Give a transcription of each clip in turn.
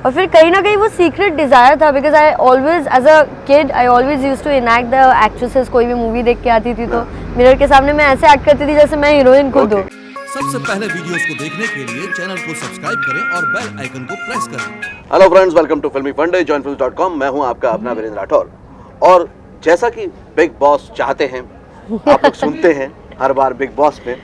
और फिर कहीं ना कहीं वो सीक्रेट डिज़ायर था, because I always as a kid I always use to enact the actresses. कोई भी मूवी देख के आती थी तो मिरर के सामने मैं ऐसे एक्ट करती थी जैसे मैं हीरोइन खुद हूँ। सबसे पहले वीडियोस को देखने के लिए चैनल को सब्सक्राइब करें और बेल आइकन को प्रेस करें। हेलो फ्रेंड्स, वेलकम टू फिल्मी फंडे joinfilms.com। मैं हूं आपका अपना वीरेंद्र राठौर। और जैसा कि बिग बॉस चाहते हैं, आप लोग सुनते हैं हर बार बिग बॉस में,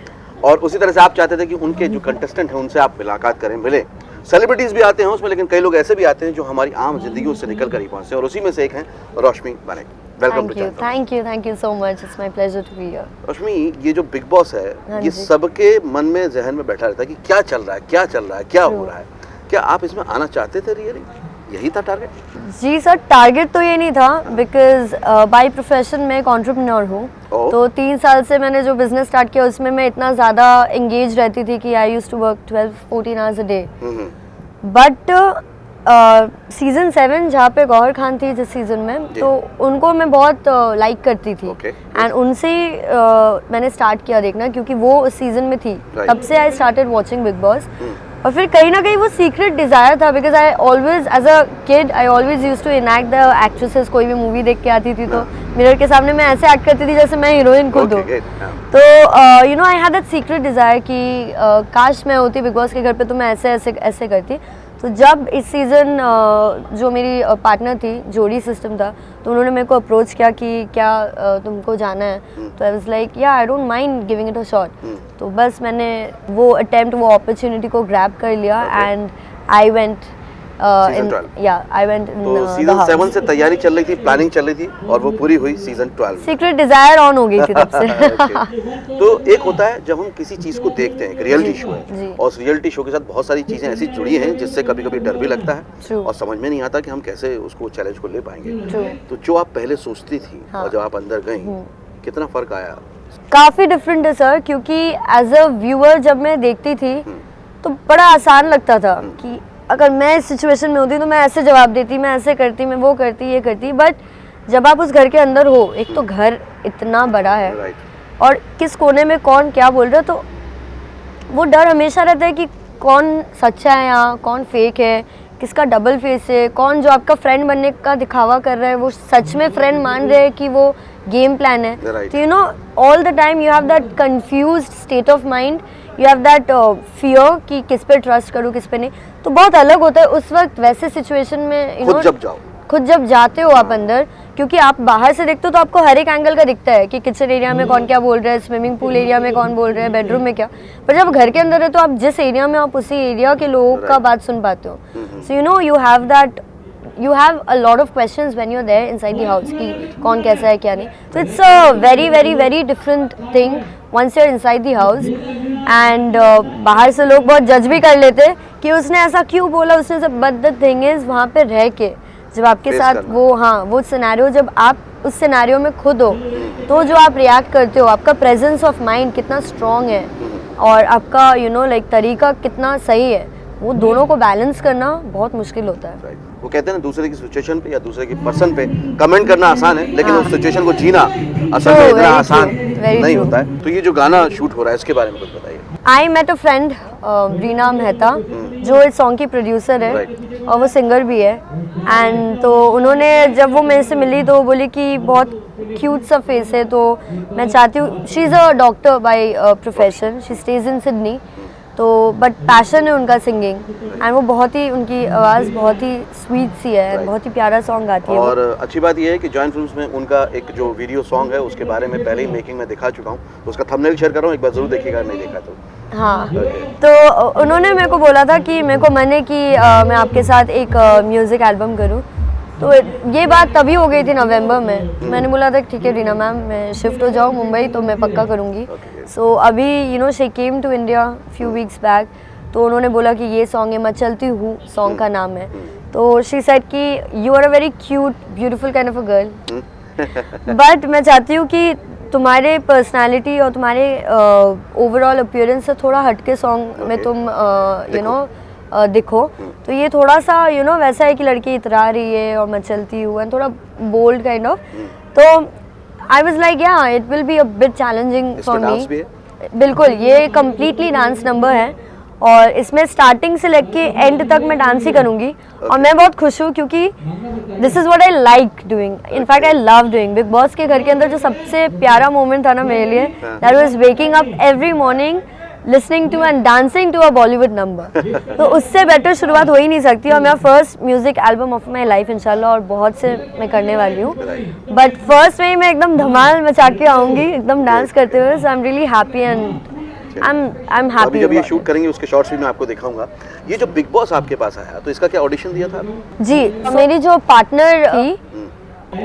और उसी तरह से आप चाहते थे कि उनके जो कंटेस्टेंट हैं उनसे आप मुलाकात करें, मिलें। सेलिब्रिटीज भी आते हैं उसमें, लेकिन कई लोग ऐसे भी आते हैं जो हमारी आम जिंदगी से निकल कर ही पहुंचते हैं, और उसी में से एक हैं रोशनी बानेक। Welcome to channel. Thank you so much, it's my pleasure to be here. Roshni, ये जो बिग बॉस है, ये सबके मन में, जहन में बैठा रहता है कि क्या चल रहा है, क्या चल रहा है, क्या हो रहा है। क्या आप इसमें आना चाहते थे रियली? यही था टारगेट? जी सर, टारगेट तो ये नहीं था, बिकॉज बाय प्रोफेशन मैं एक एंटरप्रेन्योर हूँ। तो 3 साल से मैंने जो बिजनेस स्टार्ट किया उसमें मैं इतना ज़्यादा एंगेज रहती थी कि I used to work 12-14 hours a day. But season 7 जहाँ पे गौहर खान थी जिस सीजन में, तो उनको मैं बहुत लाइक करती थी, एंड उनसे ही मैंने स्टार्ट किया देखना, क्योंकि वो उस सीजन में थी। तब से I started watching Bigg Boss. और फिर कहीं ना कहीं वो सीक्रेट डिज़ायर था, because I always as a kid I always use to enact the actresses. कोई भी मूवी देख के आती थी तो मिरर के सामने मैं ऐसे एक्ट करती थी जैसे मैं हीरोइन खुद हूँ। तो you know I had that secret desire कि काश मैं होती बिग बॉस के घर पे तो मैं ऐसे ऐसे ऐसे करती। तो जब इस सीज़न जो मेरी पार्टनर थी, जोड़ी सिस्टम था, तो उन्होंने मेरे को अप्रोच किया कि क्या तुमको जाना है? तो आई वाज लाइक या आई don't mind giving it a shot. तो बस मैंने वो अटेम्प्ट, वो अपॉर्चुनिटी को ग्रैब कर लिया, and I went I went in season 7 से तैयारी चल रही थी, प्लानिंग चल रही थी, और वो पूरी हुई सीजन 12। सीक्रेट डिजायर ऑन हो गई थी तब से। तो एक होता है जब हम किसी चीज को देखते हैं, एक रियलिटी शो है, और उस रियलिटी शो के साथ बहुत सारी चीजें ऐसी जुड़ी हैं जिससे कभी कभी डर भी लगता है और समझ में नहीं आता कि हम कैसे उसको चैलेंज को ले पाएंगे। तो जो आप पहले सोचती थी और जब आप अंदर गई, कितना फर्क आया? काफी डिफरेंट है सर, क्योंकि एज अ व्यूअर जब मैं देखती थी तो बड़ा आसान लगता था कि अगर मैं इस सिचुएशन में होती तो मैं ऐसे जवाब देती, मैं ऐसे करती, मैं वो करती, ये करती। बट जब आप उस घर के अंदर हो, एक तो घर इतना बड़ा है और किस कोने में कौन क्या बोल रहा है, तो वो डर हमेशा रहता है कि कौन सच्चा है यहाँ, कौन फेक है, किसका डबल फेस है, कौन जो आपका फ्रेंड बनने का दिखावा कर रहा है वो सच में फ्रेंड मान रहे हैं कि वो गेम प्लान है। तो you know all the time you have that confused state of mind, you have that fear कि किस पे ट्रस्ट करूँ किस पे नहीं। तो बहुत अलग होता है उस वक्त वैसे सिचुएशन में, यू नो खुद जब जाते हो आप अंदर, क्योंकि आप बाहर से देखते हो तो आपको हर एक एंगल का दिखता है कि किचन एरिया में कौन क्या बोल रहा है, स्विमिंग पूल एरिया में कौन बोल रहा है, बेडरूम में क्या। पर जब घर के अंदर है तो आप जिस एरिया में आप उसी एरिया के लोगों का बात सुन पाते हो। So you know you have a lot of questions when you are there inside the house कि कौन कैसा है क्या नहीं। तो it's a very very very different thing once you are inside the house. And बाहर से लोग बहुत जज भी कर लेते कि उसने ऐसा क्यों बोला, उसने सब। बट द थिंग इज वहाँ पे रह के जब आपके साथ वो सिनेरियो, जब आप उस सिनेरियो में खुद हो, तो जो आप रिएक्ट करते हो, आपका प्रेजेंस ऑफ माइंड कितना स्ट्रॉन्ग है और आपका यू नो लाइक तरीका कितना सही है, वो दोनों को बैलेंस करना बहुत मुश्किल होता है। वो कहते हैं ना, दूसरे की सिचुएशन पे या दूसरे की पर्सन पे कमेंट करना आसान है, लेकिन उस सिचुएशन को जीना असल में इतना आसान नहीं होता है। तो ये जो गाना शूट हो रहा है इसके बारे में कुछ बताइए। I met a friend Reena Mehta, जो इस सॉन्ग की प्रोड्यूसर है और वो सिंगर भी है। एंड तो उन्होंने जब वो मेरे से मिली तो बोली कि बहुत क्यूट सा फेस है, तो मैं चाहती हूँ, she is a doctor by profession, she stage in Sydney, तो बट पैशन है उनका सिंगिंग, एंड वो बहुत ही, उनकी आवाज़ बहुत ही स्वीट सी है, बहुत ही प्यारा सॉन्ग गाती है। और अच्छी बात यह है कि जॉइन फिल्म्स में उनका एक जो वीडियो सॉन्ग है उसके बारे में पहले ही मेकिंग में दिखा चुका हूँ, तो उसका थंबनेल शेयर कर रहा हूँ, एक बार जरूर देखिएगा नहीं देखा तो। हाँ, तो उन्होंने मेरे को बोला था कि मेरे को मन है कि मैं आपके साथ एक म्यूज़िक एल्बम करूँ। तो ये बात तभी हो गई थी नवंबर में। मैंने बोला था ठीक है रीना मैम, मैं शिफ्ट हो जाऊँ मुंबई तो मैं पक्का करूँगी। सो अभी you know she came to India few weeks back, तो उन्होंने बोला कि ये सॉन्ग है, मैं चलती हूँ सॉन्ग का नाम है। तो शी सेड कि you are a very cute beautiful kind of a girl, but मैं चाहती हूँ कि तुम्हारे पर्सनालिटी और तुम्हारे ओवरऑल अपीयरेंस से थोड़ा हटके सॉन्ग में तुम यू नो दिखो। तो ये थोड़ा सा यू नो वैसा है कि लड़की इतरा रही है और मैं चलती हूँ, एंड थोड़ा बोल्ड काइंड ऑफ। तो I was like yeah it will be a bit challenging for me. बिल्कुल, ये कम्प्लीटली डांस नंबर है और इसमें स्टार्टिंग से लेके एंड तक मैं डांस ही करूँगी और मैं बहुत खुश हूँ क्योंकि this is what I like doing, in fact I love doing. Big boss के घर के अंदर जो सबसे प्यारा मोमेंट था ना मेरे लिए, that was waking up every morning listening to and dancing to a Bollywood number. तो उससे बेटर शुरुआत हो ही नहीं सकती। और मेरा first music album of my life इंशाल्लाह, और बहुत से मैं करने वाली हूँ, बट फर्स्ट में ही मैं एकदम धमाल मचा के आऊँगी एकदम डांस करते हुए। So I am really happy and I am too happy. अभी जब ये शूट करेंगे उसके शॉट्स भी मैं आपको दिखाऊंगा। ये जो बिग बॉस आपके पास आया तो इसका क्या ऑडिशन दिया था? जी, मेरी जो पार्टनर थी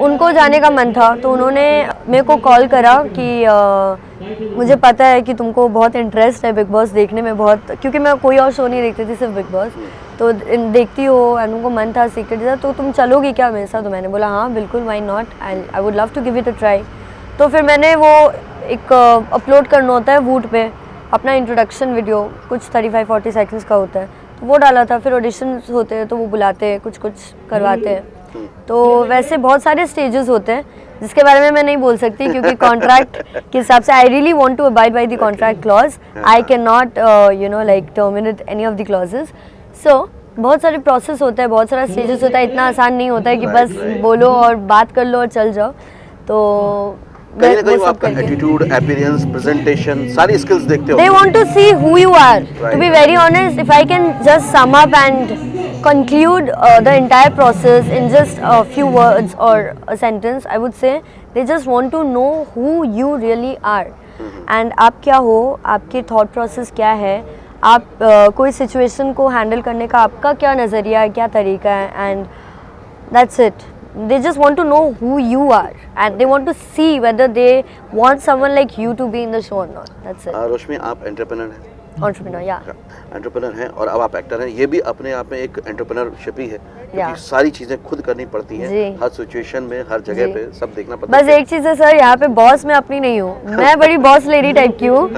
उनको जाने का मन था, तो उन्होंने मेरे को कॉल करा कि मुझे पता है कि तुमको बहुत इंटरेस्ट है बिग बॉस देखने में, बहुत, क्योंकि मैं कोई और शो नहीं देखती थी, सिर्फ बिग बॉस तो देखती हो, एंड उनको मन था सीक्रेट, तो तुम चलोगी क्या मेरे साथ? तो मैंने बोला हाँ बिल्कुल, why not, I would love to give it a try. तो फिर मैंने वो एक अपलोड करना होता है वूट पे अपना इंट्रोडक्शन वीडियो, कुछ 35-40 सेकंड्स का होता है, तो वो डाला था। फिर ऑडिशंस होते हैं तो वो बुलाते हैं, कुछ करवाते हैं, तो वैसे बहुत सारे स्टेजेस होते हैं जिसके बारे में मैं नहीं बोल सकती क्योंकि कॉन्ट्रैक्ट के हिसाब से I really want to abide by the contract clause, I can not you know like terminate any of the clauses. So बहुत सारे प्रोसेस होता है, बहुत सारा स्टेजेस होता है, इतना आसान नहीं होता है कि बस बोलो और बात कर लो और चल जाओ। तो कहीं ना कहीं वो आपका एटीट्यूड, अपीयरेंस, प्रेजेंटेशन, सारी स्किल्स देखते हो। They want to see who you are. To be very honest, if I can just sum up and conclude the entire process in just a few words or a sentence, I would say they just want to know who you really are. And आप क्या हो, आपके thought process क्या है, आप कोई situation को handle करने का आपका क्या नज़रिया है, क्या तरीका है, and that's it. They just want to know who you are and they want to see whether they want someone like you to be in the show or not. That's it. रोशनी, आप entrepreneur हैं? Entrepreneur, yeah. Entrepreneur हैं और अब आप actor हैं, ये भी अपने आप में एक एंटरप्रेन्योरशिप ही है क्योंकि सारी चीजें खुद करनी पड़ती हैं, हर सिचुएशन में, हर जगह पे सब देखना पड़ता है। बस एक चीज़ है सर, यहाँ पे बॉस मैं अपनी नहीं हूँ, मैं बड़ी बॉस लेडी टाइप की हूँ।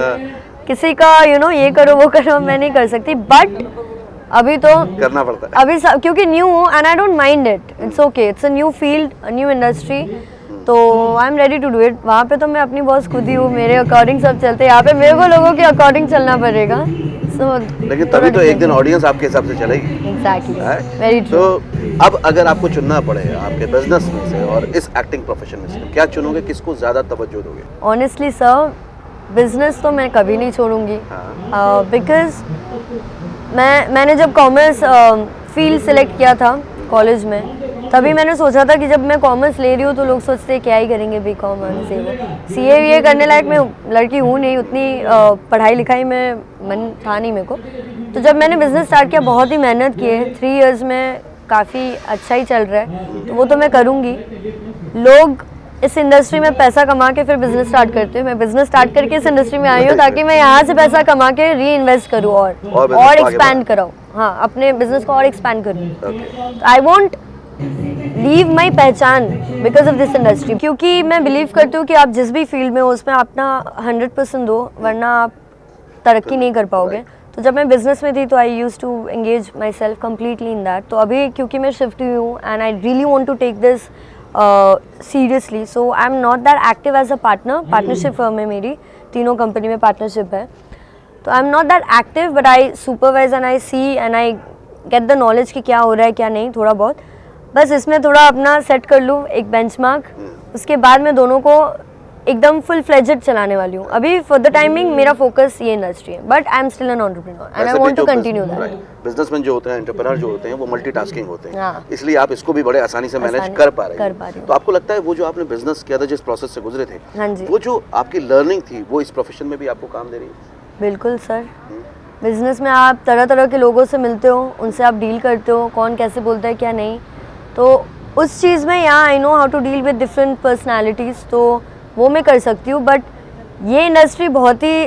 किसी का you know ये करो वो करो मैं नहीं कर सकती, बट अभी तो करना पड़ता है, अभी क्योंकि न्यू हूँ and I don't mind it, it's okay, it's a new field, a new industry, तो I am ready to do it. वहाँ पे तो मैं अपनी बॉस खुद ही हूँ, मेरे अकॉर्डिंग सब चलते हैं, यहाँ पे मेरे को लोगों के अकॉर्डिंग चलना पड़ेगा। लेकिन तभी तो एक दिन ऑडियंस आपके हिसाब से चलेगी। Exactly, very true. तो अब अगर आपको चुनना पड़े आपके बिजनेस में से और इस एक्टिंग प्रोफेशन में से, क्या चुनोगे, किसको ज्यादा तवज्जो दोगे? ऑनेस्टली सर, बिजनेस तो मैं कभी नहीं छोड़ूंगी, बिकॉज मैंने जब कॉमर्स फील्ड सेलेक्ट किया था कॉलेज में, तभी मैंने सोचा था कि जब मैं कॉमर्स ले रही हूँ तो लोग सोचते हैं क्या ही करेंगे बीकॉम आने से, वो सीए वीए करने लायक मैं लड़की हूँ नहीं, उतनी पढ़ाई लिखाई में मन था नहीं मेरे को। तो जब मैंने बिज़नेस स्टार्ट किया, बहुत ही मेहनत की है, 3 इयर्स में काफ़ी अच्छा ही चल रहा है, तो वो तो मैं करूँगी। लोग इस इंडस्ट्री में पैसा कमा के फिर बिजनेस स्टार्ट करते हैं, मैं बिजनेस स्टार्ट करके इस इंडस्ट्री में आई हूँ ताकि मैं यहाँ से पैसा कमा के री इन्वेस्ट करूँ और एक्सपैंड कराऊँ, हाँ अपने बिजनेस को और एक्सपैंड करूँ। आई वॉन्ट लीव माई पहचान बिकॉज ऑफ दिस इंडस्ट्री, क्योंकि मैं बिलीव करती हूँ कि आप जिस भी फील्ड में हो उसमें अपना 100% दो, वरना आप तरक्की नहीं कर पाओगे। तो जब मैं बिजनेस में थी तो I use to engage myself completely in that. तो अभी क्योंकि मैं शिफ्ट हुई हूँ and I really want to take this seriously, so I am not that active as a partner, partnership firm है मेरी, तीनों कंपनी में पार्टनरशिप है, तो I am not that active, but I supervise and I see and I get the knowledge कि क्या हो रहा है क्या नहीं, थोड़ा बहुत बस इसमें थोड़ा अपना सेट कर लूँ एक बेंचमार्क, उसके बाद मैं दोनों को एकदम फुल फ्लेजेड चलाने वाली हूँ। अभी फॉर द टाइमिंग मेरा फोकस ये इंडस्ट्री है, but I am still an entrepreneur and I want to continue that. Businessman जो होते हैं, एंटरप्रेन्योर जो होते हैं, वो मल्टीटास्किंग होते हैं, इसलिए आप इसको भी बड़े आसानी से मैनेज कर पा रहे हैं। तो आपको लगता है वो जो आपने बिजनेस किया था, जिस प्रोसेस से गुजरे थे, हाँ जी, वो जो आपकी लर्निंग थी वो इस प्रोफेशन में भी आपको काम दे रही है? बिल्कुल सर, बिजनेस में आप तरह तरह के लोगों से मिलते हो, उनसे आप डील करते हो, कौन कैसे बोलता है क्या नहीं, तो उस चीज़ में यहाँ I know how to deal with different personalities, तो वो मैं कर सकती हूँ। बट ये इंडस्ट्री बहुत ही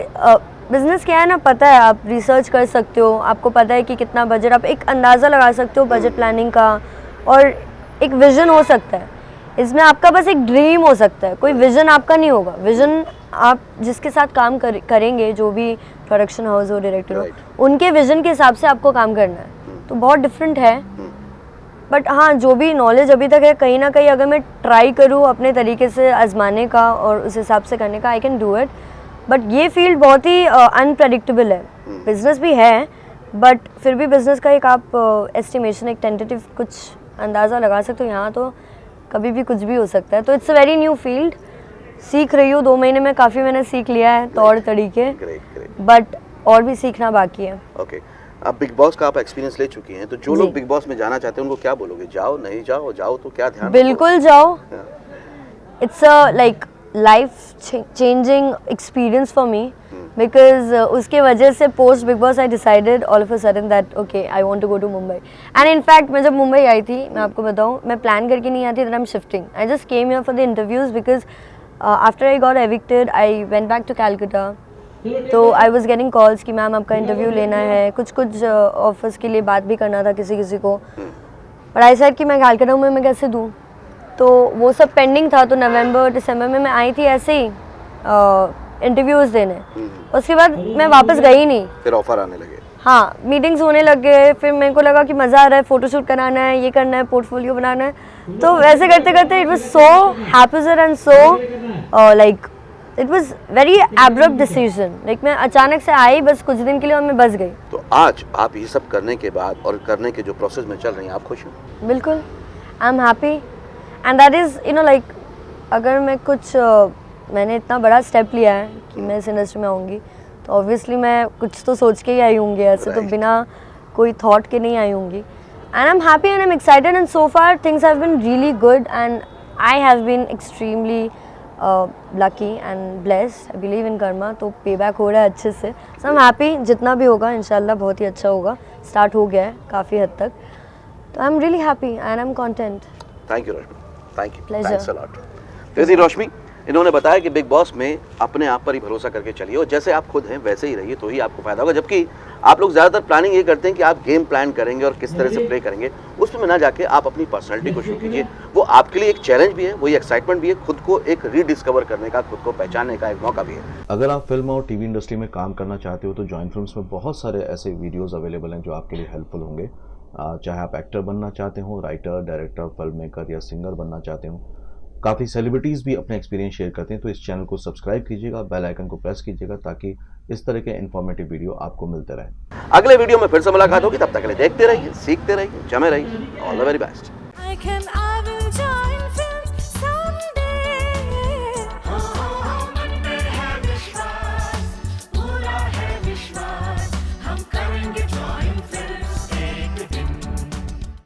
बिज़नेस क्या है ना, पता है, आप रिसर्च कर सकते हो, आपको पता है कि कितना बजट, आप एक अंदाज़ा लगा सकते हो बजट प्लानिंग का, और एक विज़न हो सकता है इसमें, आपका बस एक ड्रीम हो सकता है, कोई विज़न आपका नहीं होगा। विज़न आप जिसके साथ काम करेंगे, जो भी प्रोडक्शन हाउस हो, डायरेक्टर हो, उनके विज़न के हिसाब से आपको काम करना है, तो बहुत डिफरेंट है। बट हाँ, जो भी नॉलेज अभी तक है, कहीं ना कहीं अगर मैं ट्राई करूँ अपने तरीके से आजमाने का और उस हिसाब से करने का, I can do it. But ये फील्ड बहुत ही अनप्रेडिक्टेबल है, बिजनेस भी है बट फिर भी बिजनेस का एक आप एस्टिमेशन, एक टेंटेटिव कुछ अंदाज़ा लगा सकते हो। यहाँ तो कभी भी कुछ भी हो सकता है। तो it's a very new field, सीख रही हूँ। 2 महीने में काफ़ी मैंने सीख लिया है तौर तरीके, बट और भी सीखना बाकी है। ओके, अब बिग बॉस का आप एक्सपीरियंस ले चुकी हैं, तो जो लोग बिग बॉस में जाना चाहते हैं उनको क्या बोलोगे? जाओ, नहीं जाओ? जाओ तो क्या ध्यान बिल्कुल जाओ। It's a like life changing experience for me, because उसके वजह से post Bigg Boss I decided all of a sudden that okay I want to go to Mumbai. And in fact मैं जब मुंबई आई थी, मैं आपको बताऊं, मैं प्लान करके नहीं आई थी that I am shifting. I just came here for the interviews because after I got evicted I went back to Calcutta. तो आई वॉज गेटिंग कॉल्स कि मैम आपका इंटरव्यू लेना है, कुछ ऑफर्स के लिए बात भी करना था किसी को। बट आई सेड कि मैं कैलकाटा में मैं कैसे दूँ, तो वो सब पेंडिंग था। तो नवंबर दिसंबर में मैं आई थी ऐसे ही इंटरव्यूज़ देने। उसके बाद मैं वापस गई नहीं। फिर ऑफर आने लगे? हाँ, मीटिंग्स होने लग गए। फिर मेरे को लगा कि मज़ा आ रहा है, फ़ोटोशूट कराना है, ये करना है, पोर्टफोलियो बनाना है। तो वैसे करते करते it was so happier and so like it was very abrupt decision. Like मैं अचानक से आई बस कुछ दिन के लिए और मैं बस गई। तो आज आप ये सब करने के बाद और करने के जो प्रोसेस में चल रही हैं, आप खुश हैं? बिल्कुल, आई am happy and that is you know like अगर मैं कुछ मैंने इतना बड़ा स्टेप लिया है कि मैं इस इंडस्ट्री में आऊँगी, तो ऑब्वियसली मैं कुछ तो सोच के ही आई होंगी, ऐसे तो बिना कोई थॉट के नहीं आई होंगी। And I am happy and I am excited and so far things have been really good and I have been extremely lucky and blessed. I believe in karma, तो पे बैक हो रहा है अच्छे से। सो आई एम हैप्पी, जितना भी होगा इंशाल्लाह बहुत ही अच्छा होगा। स्टार्ट हो गया है काफ़ी हद तक, तो I am really happy and I M content. Thank you Roshni, thank you, Pleasure. Thanks a lot. तो जी रोशनी, इन्होंने बताया कि बिग बॉस में अपने आप पर ही भरोसा करके चलिए और जैसे आप खुद हैं वैसे ही रहिए, तो ही आपको फायदा होगा। जबकि आप लोग ज़्यादातर प्लानिंग ये करते हैं कि आप गेम प्लान करेंगे और किस तरह से प्ले करेंगे, उसमें ना जाके आप अपनी पर्सनैलिटी को शो कीजिए। वो आपके लिए एक चैलेंज भी है, वही एक्साइटमेंट भी है, खुद को एक रीडिस्कवर करने का, खुद को पहचानने का एक मौका भी है। अगर आप फिल्म और टीवी इंडस्ट्री में काम करना चाहते हो तो जॉइंट फिल्म्स में बहुत सारे ऐसे वीडियोस अवेलेबल हैं जो आपके लिए हेल्पफुल होंगे। चाहे आप एक्टर बनना चाहते हो, राइटर, डायरेक्टर, फिल्म मेकर या सिंगर बनना चाहते हो। काफ़ी सेलिब्रिटीज़ भी अपने एक्सपीरियंस शेयर करते हैं, तो इस चैनल को सब्सक्राइब कीजिएगा, बेल आइकन को प्रेस कीजिएगा ताकि इस तरह के इन्फॉर्मेटिव वीडियो आपको मिलते रहें। अगले वीडियो में फिर से मुलाकात होगी, तब तक के लिए देखते रहिए, सीखते रहिए, जमे रहिए। All the very best. I will join